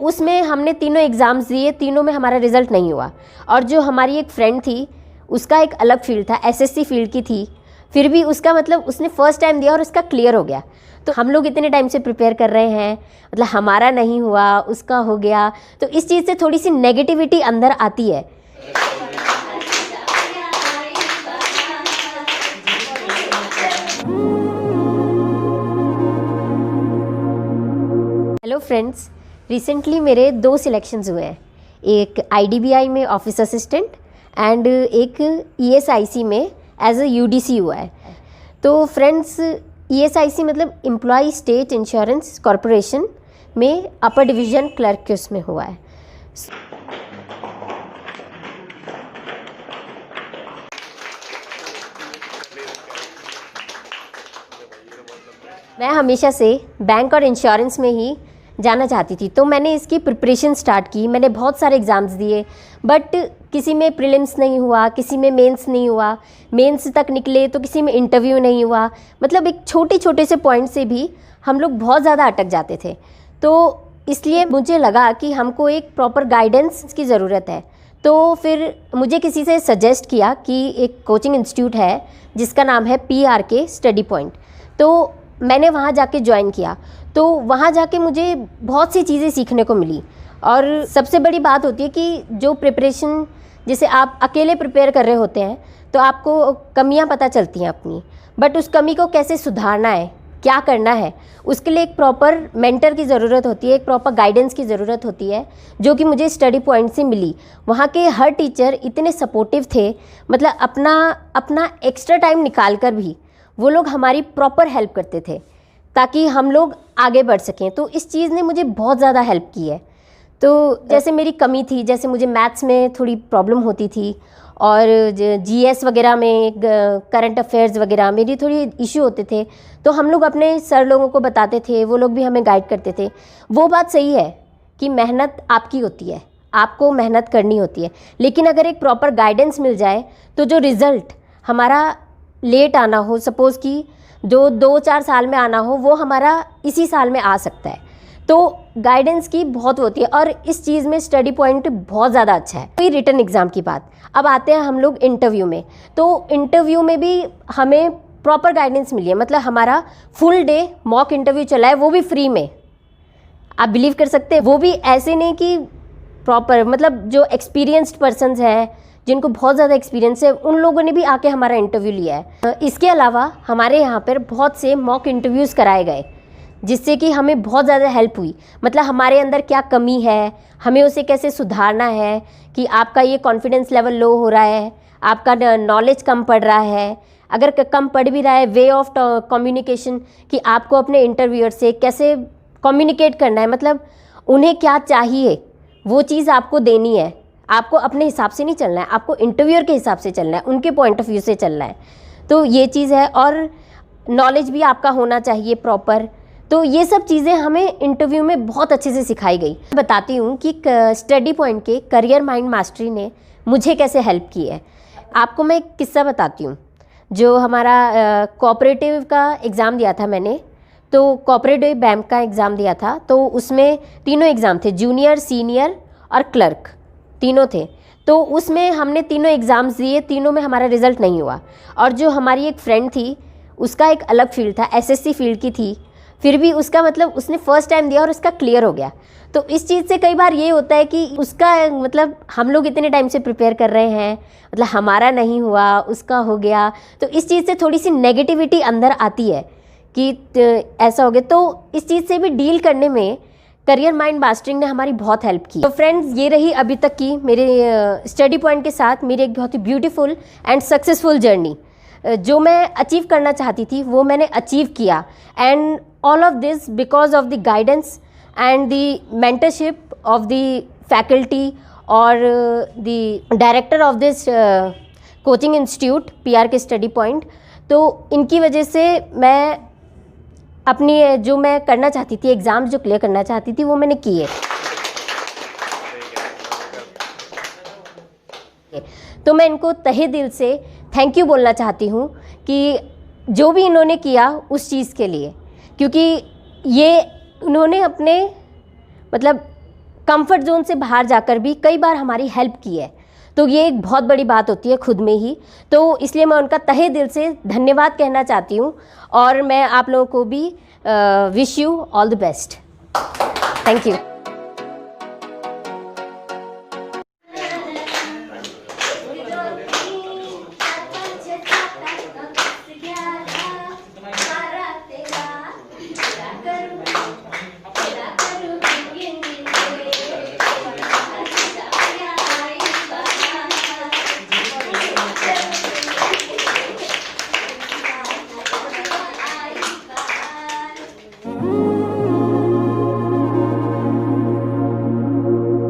उसमें हमने तीनों एग्ज़ाम्स दिए, तीनों में हमारा रिज़ल्ट नहीं हुआ। और जो हमारी एक फ्रेंड थी उसका एक अलग फील्ड था, एसएससी फील्ड की थी, फिर भी उसका मतलब उसने फर्स्ट टाइम दिया और उसका क्लियर हो गया। तो हम लोग इतने टाइम से प्रिपेयर कर रहे हैं, मतलब हमारा नहीं हुआ, उसका हो गया, तो इस चीज़ से थोड़ी सी नेगेटिविटी अंदर आती है। हेलो फ्रेंड्स, रिसेंटली मेरे 2 सिलेक्शंस हुए हैं, एक आईडीबीआई में ऑफिस असिस्टेंट एंड एक ईएसआईसी में एज अ यूडीसी हुआ है। तो फ्रेंड्स, ईएसआईसी मतलब एम्प्लॉय स्टेट इंश्योरेंस कॉरपोरेशन में अपर डिवीज़न क्लर्क के उसमें हुआ है। मैं हमेशा से बैंक और इंश्योरेंस में ही जाना चाहती थी, तो मैंने इसकी प्रिपरेशन स्टार्ट की। मैंने बहुत सारे एग्ज़ाम्स दिए, बट किसी में प्रीलिम्स नहीं हुआ, किसी में मेंस नहीं हुआ, मेंस तक निकले तो किसी में इंटरव्यू नहीं हुआ। मतलब एक छोटे छोटे से पॉइंट से भी हम लोग बहुत ज़्यादा अटक जाते थे। तो इसलिए मुझे लगा कि हमको एक प्रॉपर गाइडेंस की ज़रूरत है। तो फिर मुझे किसी से सजेस्ट किया कि एक कोचिंग इंस्टीट्यूट है जिसका नाम है PRK स्टडी पॉइंट। तो मैंने वहाँ जाके ज्वाइन किया। तो वहाँ जाके मुझे बहुत सी चीज़ें सीखने को मिली। और सबसे बड़ी बात होती है कि जो प्रिपरेशन, जैसे आप अकेले प्रिपेयर कर रहे होते हैं तो आपको कमियाँ पता चलती हैं अपनी, बट उस कमी को कैसे सुधारना है, क्या करना है, उसके लिए एक प्रॉपर मेंटर की ज़रूरत होती है, एक प्रॉपर गाइडेंस की ज़रूरत होती है, जो कि मुझे स्टडी पॉइंट से मिली। वहाँ के हर टीचर इतने सपोर्टिव थे, मतलब अपना एक्स्ट्रा टाइम निकाल कर भी वो लोग हमारी प्रॉपर हेल्प करते थे ताकि हम लोग आगे बढ़ सकें। तो इस चीज़ ने मुझे बहुत ज़्यादा हेल्प की है। तो जैसे मेरी कमी थी, जैसे मुझे मैथ्स में थोड़ी प्रॉब्लम होती थी और GS वगैरह में, करंट अफेयर्स वगैरह मेरी थोड़ी इशू होते थे, तो हम लोग अपने सर लोगों को बताते थे, वो लोग भी हमें गाइड करते थे। वो बात सही है कि मेहनत आपकी होती है, आपको मेहनत करनी होती है, लेकिन अगर एक प्रॉपर गाइडेंस मिल जाए तो जो रिज़ल्ट हमारा लेट आना हो, सपोज़ कि जो 2-4 साल में आना हो, वो हमारा इसी साल में आ सकता है। तो गाइडेंस की बहुत होती है और इस चीज़ में स्टडी पॉइंट बहुत ज़्यादा अच्छा है। कोई रिटन एग्ज़ाम की बात, अब आते हैं हम लोग इंटरव्यू में। तो इंटरव्यू में भी हमें प्रॉपर गाइडेंस मिली है, मतलब हमारा फुल डे मॉक इंटरव्यू चला है, वो भी फ्री में। आप बिलीव कर सकते हैं, वो भी ऐसे नहीं कि प्रॉपर, मतलब जो एक्सपीरियंस्ड पर्सन्स हैं, जिनको बहुत ज़्यादा एक्सपीरियंस है, उन लोगों ने भी आके हमारा इंटरव्यू लिया है। इसके अलावा हमारे यहाँ पर बहुत से मॉक इंटरव्यूज़ कराए गए, जिससे कि हमें बहुत ज़्यादा हेल्प हुई। मतलब हमारे अंदर क्या कमी है, हमें उसे कैसे सुधारना है, कि आपका ये कॉन्फिडेंस लेवल लो हो रहा है, आपका नॉलेज कम पड़ रहा है, अगर कम पड़ भी रहा है, वे ऑफ कम्युनिकेशन, कि आपको अपने इंटरव्यूअर से कैसे कम्युनिकेट करना है, मतलब उन्हें क्या चाहिए वो चीज़ आपको देनी है। आपको अपने हिसाब से नहीं चलना है, आपको इंटरव्यूअर के हिसाब से चलना है, उनके पॉइंट ऑफ व्यू से चलना है। तो ये चीज़ है, और नॉलेज भी आपका होना चाहिए प्रॉपर। तो ये सब चीज़ें हमें इंटरव्यू में बहुत अच्छे से सिखाई गई। बताती हूँ कि स्टडी पॉइंट के करियर माइंड मास्टरी ने मुझे कैसे हेल्प की है। आपको मैं एक किस्सा बताती हूँ। जो हमारा कोऑपरेटिव का एग्ज़ाम दिया था मैंने, तो कोऑपरेटिव बैंक का एग्ज़ाम दिया था, तो उसमें तीनों एग्ज़ाम थे, जूनियर, सीनियर और क्लर्क, तीनों थे। तो उसमें हमने तीनों एग्ज़ाम्स दिए, तीनों में हमारा रिज़ल्ट नहीं हुआ। और जो हमारी एक फ्रेंड थी उसका एक अलग फील्ड था, एसएससी फील्ड की थी, फिर भी उसका मतलब उसने फर्स्ट टाइम दिया और उसका क्लियर हो गया। तो इस चीज़ से कई बार ये होता है कि उसका मतलब हम लोग इतने टाइम से प्रिपेयर कर रहे हैं, मतलब हमारा नहीं हुआ, उसका हो गया, तो इस चीज़ से थोड़ी सी नेगेटिविटी अंदर आती है कि ऐसा हो गया। तो इस चीज़ से भी डील करने में करियर माइंड मास्टरिंग ने हमारी बहुत हेल्प की। तो फ्रेंड्स, ये रही अभी तक की मेरे स्टडी पॉइंट के साथ मेरी एक बहुत ही ब्यूटीफुल एंड सक्सेसफुल जर्नी। जो मैं अचीव करना चाहती थी वो मैंने अचीव किया, and all of this because of the guidance and the mentorship of the faculty और the director of this coaching institute PRK study point. तो इनकी वजह से मैं अपनी जो मैं करना चाहती थी, एग्ज़ाम्स जो क्लियर करना चाहती थी, वो मैंने किए। तो मैं इनको तहे दिल से थैंक यू बोलना चाहती हूँ कि जो भी इन्होंने किया उस चीज़ के लिए, क्योंकि ये उन्होंने अपने मतलब कंफर्ट जोन से बाहर जाकर भी कई बार हमारी हेल्प की है। तो ये एक बहुत बड़ी बात होती है खुद में ही। तो इसलिए मैं उनका तहे दिल से धन्यवाद कहना चाहती हूँ और मैं आप लोगों को भी wish you all the best. Thank you.